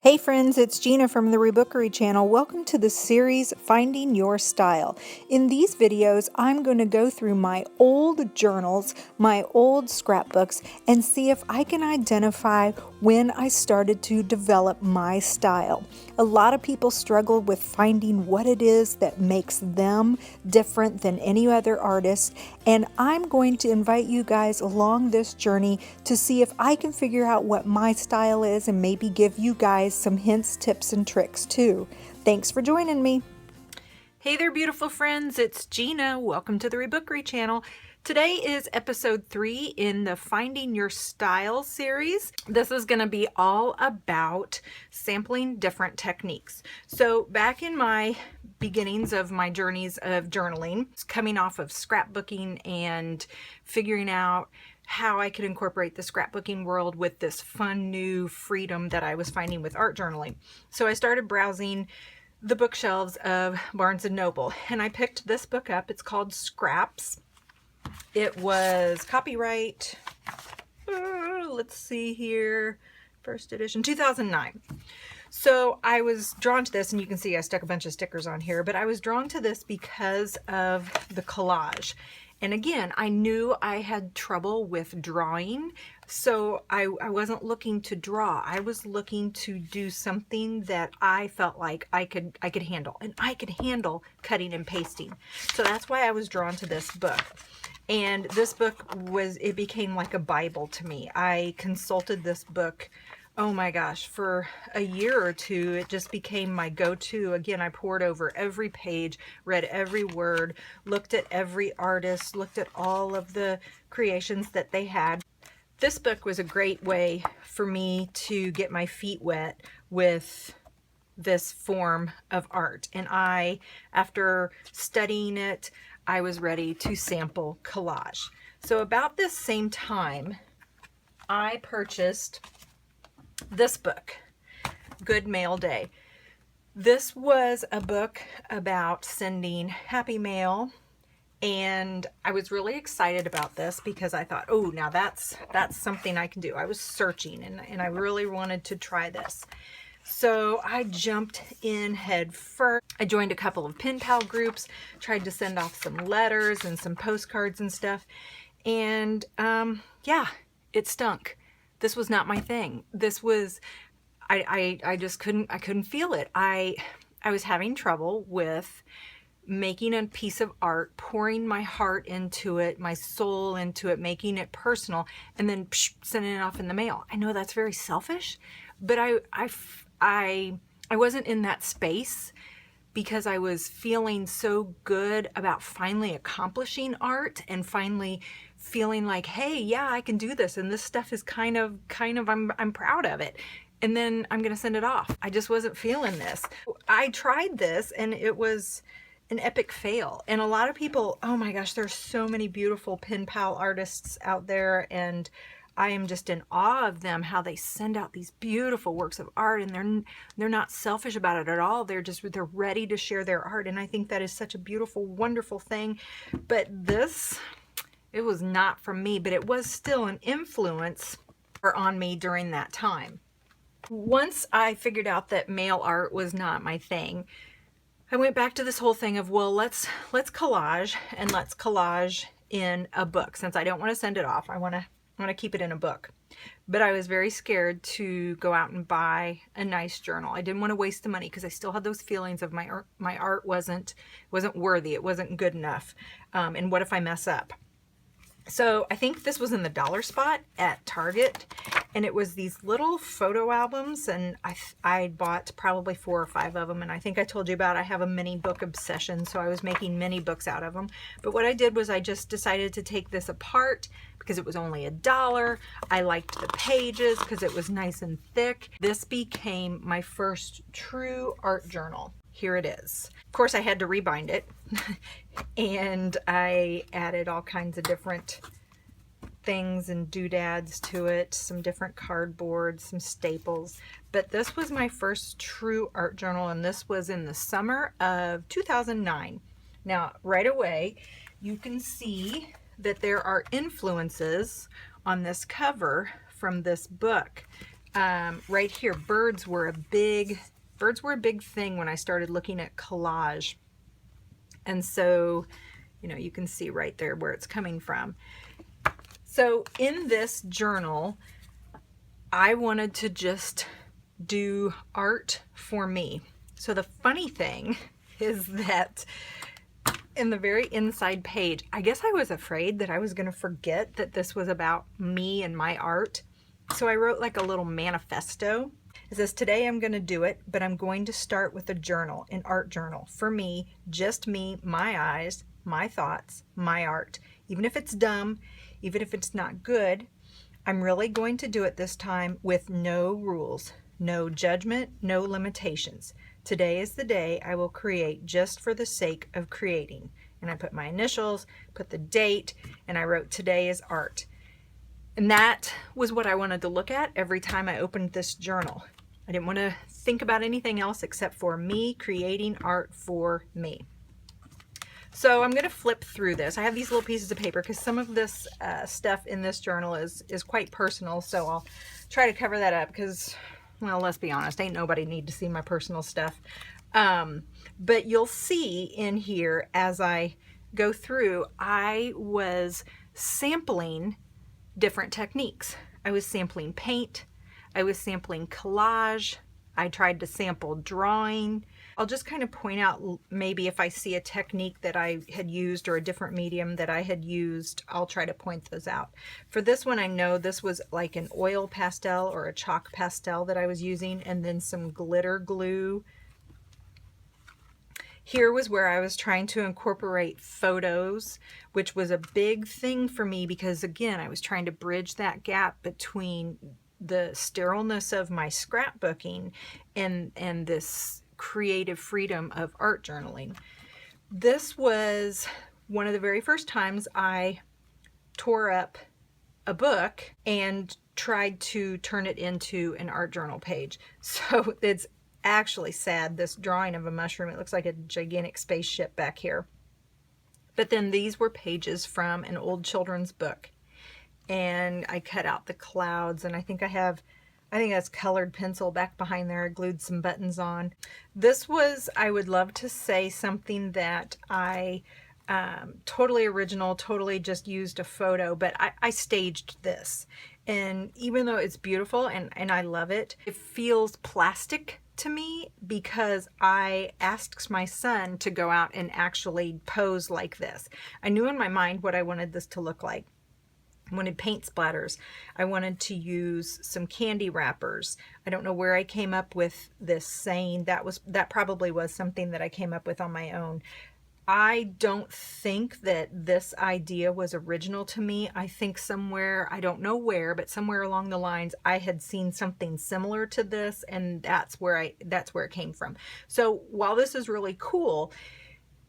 Hey friends, it's Gina from the Rebookery channel. Welcome to the series Finding Your Style. In these videos, I'm going to go through my old journals, my old scrapbooks, and see if I can identify when I started to develop my style. A lot of people struggle with finding what it is that makes them different than any other artist, and I'm going to invite you guys along this journey to see if I can figure out what my style is and maybe give you guys some hints, tips, and tricks too. Thanks for joining me. Hey there, beautiful friends. It's Gina. Welcome to the Rebookery channel. Today is episode 3 in the Finding Your Style series. This is going to be all about sampling different techniques. So back in my beginnings of my journeys of journaling, coming off of scrapbooking and figuring out how I could incorporate the scrapbooking world with this fun new freedom that I was finding with art journaling. So I started browsing the bookshelves of Barnes & Noble, and I picked this book up. It's called Scraps. It was copyright, let's see here, first edition, 2009. So I was drawn to this, and you can see I stuck a bunch of stickers on here, but I was drawn to this because of the collage. And again, I knew I had trouble with drawing, so I wasn't looking to draw. I was looking to do something that I felt like I could handle, and I could handle cutting and pasting. So that's why I was drawn to this book. And this book it became like a Bible to me. I consulted this book, oh my gosh, for a year or two. It just became my go-to. Again, I poured over every page, read every word, looked at every artist, looked at all of the creations that they had. This book was a great way for me to get my feet wet with this form of art. And after studying it, I was ready to sample collage. So about this same time, I purchased this book, Good Mail Day. This was a book about sending happy mail, and I was really excited about this because I thought, oh, now that's something I can do. I was searching, and I really wanted to try this. So I jumped in head first. I joined a couple of pen pal groups, tried to send off some letters and some postcards and stuff. And yeah, it stunk. This was not my thing. This was, I just couldn't feel it. I was having trouble with making a piece of art, pouring my heart into it, my soul into it, making it personal, and then sending it off in the mail. I know that's very selfish, but I wasn't in that space because I was feeling so good about finally accomplishing art and finally feeling like, hey, yeah, I can do this, and this stuff is kind of I'm proud of it, and then I'm gonna send it off. I just wasn't feeling this. I tried this, and it was an epic fail. And a lot of people, oh my gosh, there's so many beautiful pen pal artists out there, and I am just in awe of them, how they send out these beautiful works of art, and they're not selfish about it at all. They're ready to share their art, and I think that is such a beautiful, wonderful thing. But this, it was not from me, but it was still an influence on me during that time. Once I figured out that mail art was not my thing, I went back to this whole thing of, well, let's collage, and let's collage in a book. Since I don't want to send it off, I want to keep it in a book. But I was very scared to go out and buy a nice journal. I didn't want to waste the money because I still had those feelings of my art wasn't worthy. It wasn't good enough. And what if I mess up? So I think this was in the dollar spot at Target, and it was these little photo albums, and I bought probably 4 or 5 of them. And I think I told you about I have a mini book obsession, so I was making mini books out of them. But what I did was I just decided to take this apart because it was only $1. I liked the pages because it was nice and thick. This became my first true art journal. Here it is. Of course, I had to rebind it, and I added all kinds of different things and doodads to it, some different cardboard, some staples. But this was my first true art journal, and this was in the summer of 2009. Now, right away, you can see that there are influences on this cover from this book. right here, birds were a big thing when I started looking at collage. And so, you know, you can see right there where it's coming from. So in this journal, I wanted to just do art for me. So the funny thing is that in the very inside page, I guess I was afraid that I was going to forget that this was about me and my art. So I wrote like a little manifesto. It says, today I'm going to do it, but I'm going to start with a journal, an art journal. For me, just me, my eyes, my thoughts, my art. Even if it's dumb, even if it's not good, I'm really going to do it this time with no rules, no judgment, no limitations. Today is the day I will create just for the sake of creating. And I put my initials, put the date, and I wrote today is art. And that was what I wanted to look at every time I opened this journal. I didn't want to think about anything else except for me creating art for me. So I'm going to flip through this. I have these little pieces of paper because some of this stuff in this journal is quite personal. So I'll try to cover that up because, well, let's be honest, ain't nobody need to see my personal stuff. But you'll see in here as I go through, I was sampling different techniques. I was sampling paint. I was sampling collage. I tried to sample drawing. I'll just kind of point out maybe if I see a technique that I had used or a different medium that I had used, I'll try to point those out. For this one, I know this was like an oil pastel or a chalk pastel that I was using, and then some glitter glue. Here was where I was trying to incorporate photos, which was a big thing for me because, again, I was trying to bridge that gap between the sterileness of my scrapbooking and this creative freedom of art journaling. This was one of the very first times I tore up a book and tried to turn it into an art journal page. So it's actually sad, this drawing of a mushroom. It looks like a gigantic spaceship back here. But then these were pages from an old children's book. And I cut out the clouds, and I think that's colored pencil back behind there. I glued some buttons on. This was, I would love to say, something that I totally original, totally just used a photo, but I staged this. And even though it's beautiful and I love it, it feels plastic to me because I asked my son to go out and actually pose like this. I knew in my mind what I wanted this to look like. I wanted paint splatters. I wanted to use some candy wrappers. I don't know where I came up with this saying. That probably was something that I came up with on my own. I don't think that this idea was original to me. I think somewhere, I don't know where, but somewhere along the lines, I had seen something similar to this, and that's where it came from. So while this is really cool,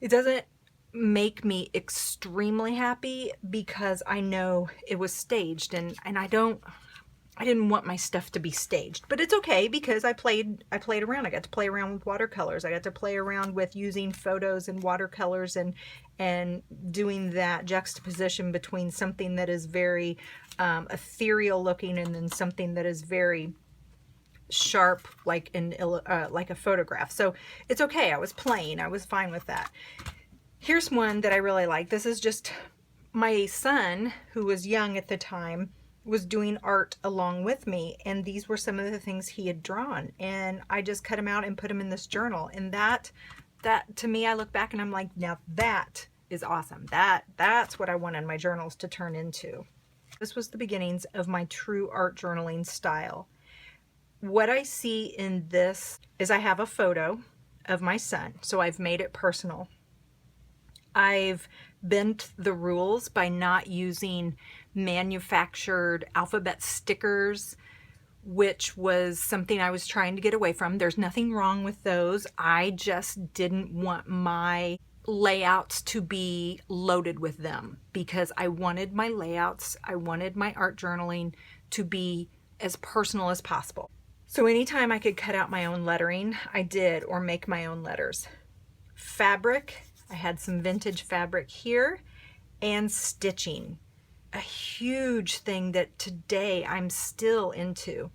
it doesn't make me extremely happy because I know it was staged, and I didn't want my stuff to be staged, but it's okay because I played around. I got to play around with watercolors. I got to play around with using photos and watercolors and doing that juxtaposition between something that is very ethereal looking and then something that is very sharp like a photograph. So it's okay. I was playing. I was fine with that. Here's one that I really like. This is just my son, who was young at the time, was doing art along with me, and these were some of the things he had drawn, and I just cut them out and put them in this journal. And that to me, I look back and I'm like, now that is awesome. That's what I wanted my journals to turn into. This was the beginnings of my true art journaling style. What I see in this is I have a photo of my son, so I've made it personal. I've bent the rules by not using manufactured alphabet stickers, which was something I was trying to get away from. There's nothing wrong with those. I just didn't want my layouts to be loaded with them because I wanted my layouts, I wanted my art journaling to be as personal as possible. So anytime I could cut out my own lettering, I did, or make my own letters. Fabric, I had some vintage fabric here, and stitching. A huge thing that today I'm still into.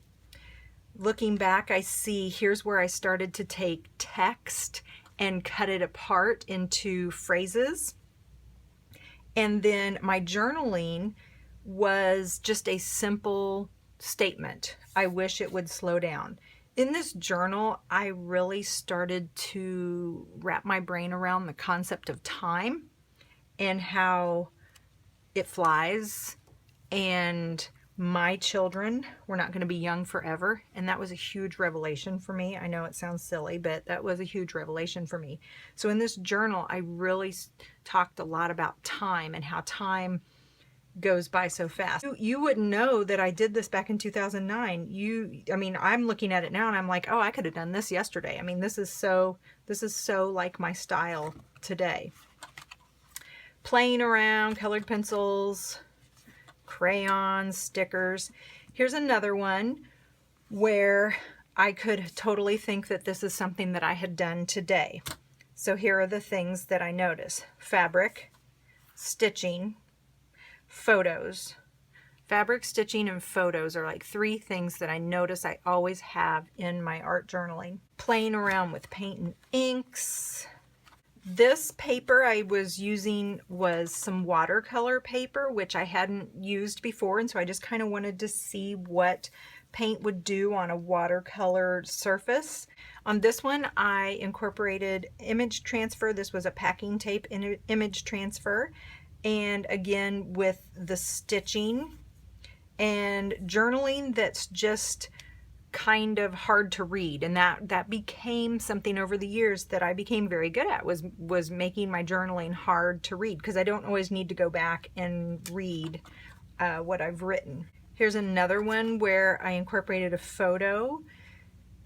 Looking back, I see here's where I started to take text and cut it apart into phrases. And then my journaling was just a simple statement. I wish it would slow down. In this journal, I really started to wrap my brain around the concept of time and how it flies, and my children were not going to be young forever. And that was a huge revelation for me. I know it sounds silly, but that was a huge revelation for me. So in this journal, I really talked a lot about time and how time goes by so fast. You wouldn't know that I did this back in 2009. I mean, I'm looking at it now and I'm like, oh, I could have done this yesterday. I mean, this is so like my style today. Playing around, colored pencils, crayons, stickers. Here's another one where I could totally think that this is something that I had done today. So here are the things that I notice. Fabric, stitching, photos. Fabric, stitching, and photos are like three things that I notice I always have in my art journaling. Playing around with paint and inks. This paper I was using was some watercolor paper, which I hadn't used before, and so I just kind of wanted to see what paint would do on a watercolor surface. On this one, I incorporated image transfer. This was a packing tape image transfer. And again, with the stitching and journaling that's just kind of hard to read, and that became something over the years that I became very good at, was making my journaling hard to read, because I don't always need to go back and read what I've written. Here's another one where I incorporated a photo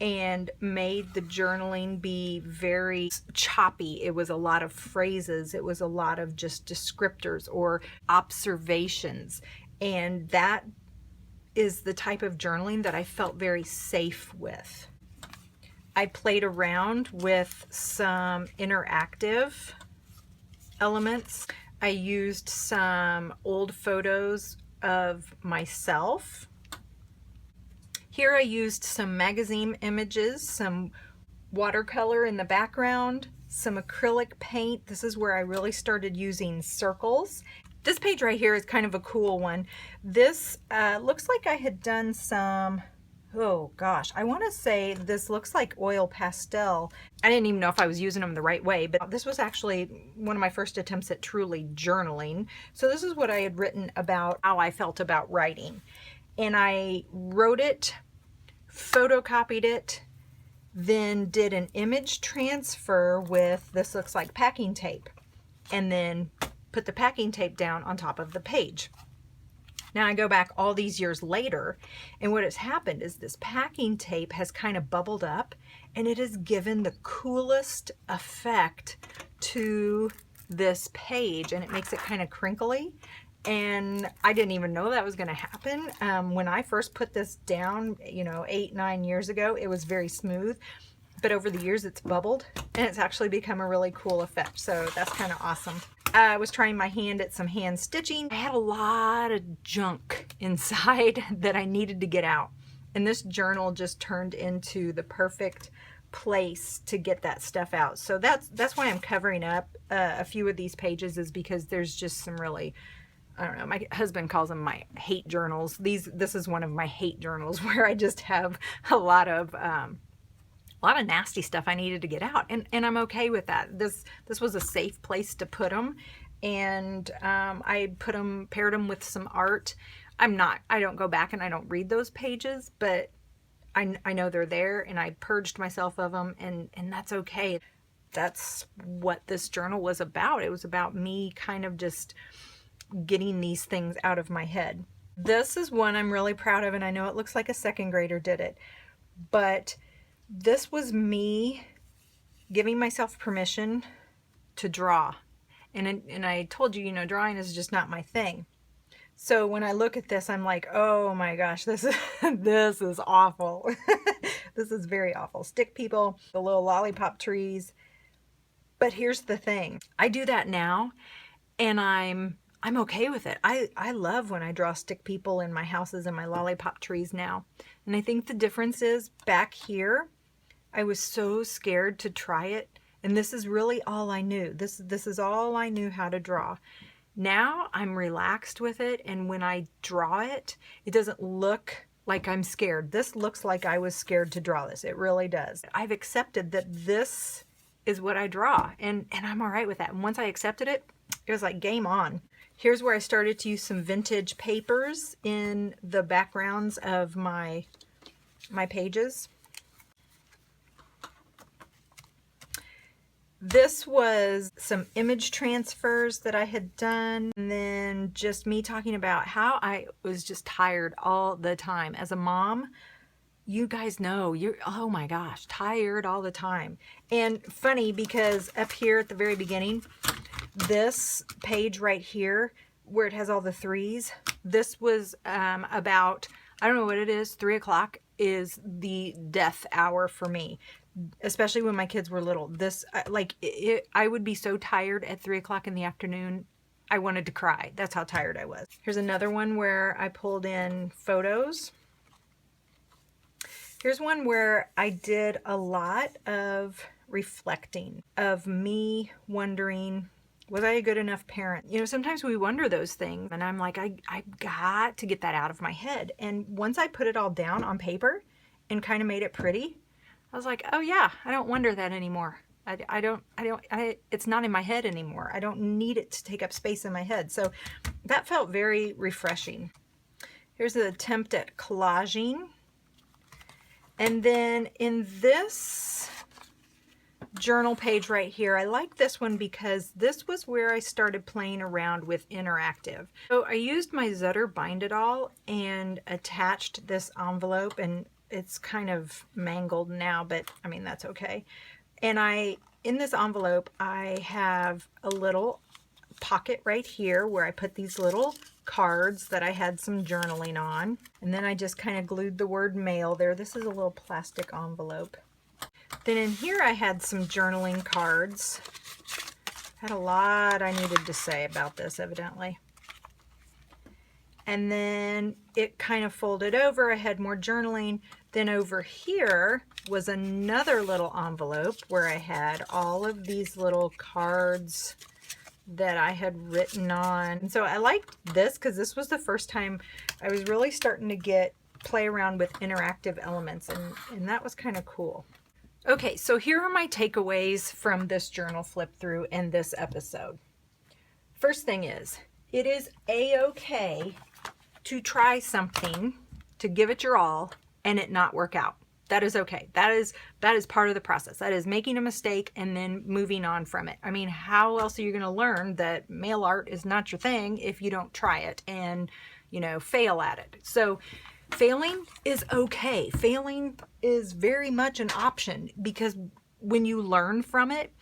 and made the journaling be very choppy. It was a lot of phrases. It was a lot of just descriptors or observations. And that is the type of journaling that I felt very safe with. I played around with some interactive elements. I used some old photos of myself. Here I used some magazine images, some watercolor in the background, some acrylic paint. This is where I really started using circles. This page right here is kind of a cool one. This looks like I had done some, oh gosh, I want to say this looks like oil pastel. I didn't even know if I was using them the right way, but this was actually one of my first attempts at truly journaling. So this is what I had written about how I felt about writing. And I wrote it, photocopied it, then did an image transfer with, this looks like packing tape, and then put the packing tape down on top of the page. Now I go back all these years later, and what has happened is this packing tape has kind of bubbled up, and it has given the coolest effect to this page, and it makes it kind of crinkly. And I didn't even know that was going to happen. When I first put this down, 8-9 years ago, it was very smooth, but over the years it's bubbled, and it's actually become a really cool effect. So that's kind of awesome. I was trying my hand at some hand stitching. I had a lot of junk inside that I needed to get out, and this journal just turned into the perfect place to get that stuff out. So that's why I'm covering up a few of these pages, is because there's just some really, I don't know, my husband calls them my hate journals. This is one of my hate journals where I just have a lot of nasty stuff I needed to get out, and I'm okay with that. This was a safe place to put them, and I paired them with some art. I don't go back and I don't read those pages, but I know they're there, and I purged myself of them, and that's okay. That's what this journal was about. It was about me kind of just getting these things out of my head. This is one I'm really proud of, and I know it looks like a second grader did it, but this was me giving myself permission to draw. And I told you, drawing is just not my thing. So when I look at this, I'm like, oh my gosh, this is awful. This is very awful. Stick people, the little lollipop trees. But here's the thing. I do that now, and I'm I'm okay with it. I love when I draw stick people in my houses and my lollipop trees now. And I think the difference is back here, I was so scared to try it. And this is really all I knew. This is all I knew how to draw. Now I'm relaxed with it. And when I draw it, it doesn't look like I'm scared. This looks like I was scared to draw this. It really does. I've accepted that this is what I draw, and I'm all right with that. And once I accepted it, it was like game on. Here's where I started to use some vintage papers in the backgrounds of my pages. This was some image transfers that I had done, and then just me talking about how I was just tired all the time. As a mom, you guys know, oh my gosh, tired all the time. And funny, because up here at the very beginning, this page right here, where it has all the threes, this was about, I don't know what it is, 3 o'clock is the death hour for me, especially when my kids were little. This, I would be so tired at 3 o'clock in the afternoon, I wanted to cry. That's how tired I was. Here's another one where I pulled in photos. Here's one where I did a lot of reflecting, of me wondering, was I a good enough parent? You know, sometimes we wonder those things, and I'm like, I got to get that out of my head. And once I put it all down on paper and kind of made it pretty, I was like, oh yeah, I don't wonder that anymore. It's not in my head anymore. I don't need it to take up space in my head. So that felt very refreshing. Here's an attempt at collaging. And then in this journal page right here, I like this one because this was where I started playing around with interactive. So I used my Zutter Bind It All and attached this envelope, and it's kind of mangled now, but I mean, that's okay. And in this envelope, I have a little pocket right here where I put these little cards that I had some journaling on, and then I just kind of glued the word mail there. This is a little plastic envelope. Then in here I had some journaling cards. Had a lot I needed to say about this, evidently. And then it kind of folded over. I had more journaling. Then over here was another little envelope where I had all of these little cards that I had written on. And so I liked this because this was the first time I was really starting to play around with interactive elements, and that was kind of cool. Okay, so here are my takeaways from this journal flip through and this episode. First thing is, it is a-okay to try something, to give it your all, and it not work out. That is okay. That is part of the process. That is making a mistake and then moving on from it. I mean, how else are you going to learn that mail art is not your thing if you don't try it and, you know, fail at it? So failing is okay. Failing is very much an option, because when you learn from it,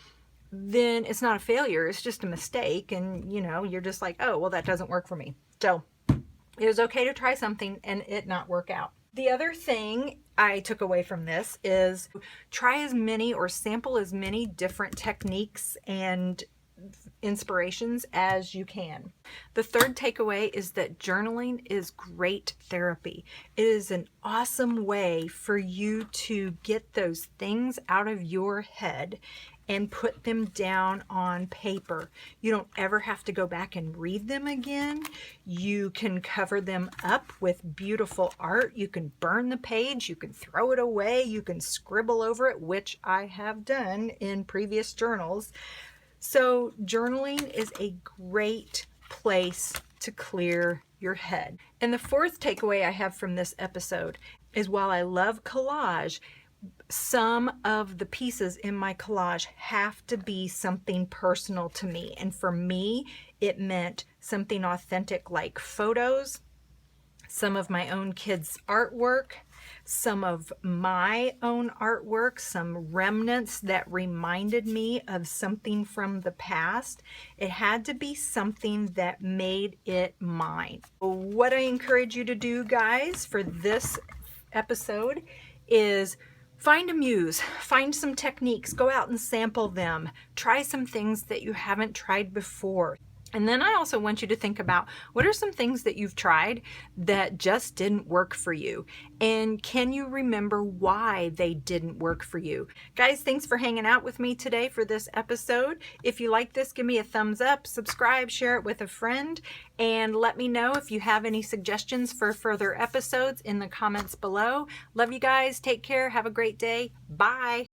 then it's not a failure. It's just a mistake. And, you know, you're just like, oh, well, that doesn't work for me. So it was okay to try something and it not work out. The other thing I took away from this is try as many or sample as many different techniques and inspirations as you can. The third takeaway is that journaling is great therapy. It is an awesome way for you to get those things out of your head and put them down on paper. You don't ever have to go back and read them again. You can cover them up with beautiful art. You can burn the page, you can throw it away, you can scribble over it, which I have done in previous journals. So journaling is a great place to clear your head. And the fourth takeaway I have from this episode is, while I love collage, some of the pieces in my collage have to be something personal to me. And for me, it meant something authentic, like photos, some of my own kids' artwork, some of my own artwork, some remnants that reminded me of something from the past. It had to be something that made it mine. What I encourage you to do, guys, for this episode is find a muse, find some techniques, go out and sample them, try some things that you haven't tried before. And then I also want you to think about, what are some things that you've tried that just didn't work for you? And can you remember why they didn't work for you? Guys, thanks for hanging out with me today for this episode. If you like this, give me a thumbs up, subscribe, share it with a friend, and let me know if you have any suggestions for further episodes in the comments below. Love you guys. Take care. Have a great day. Bye.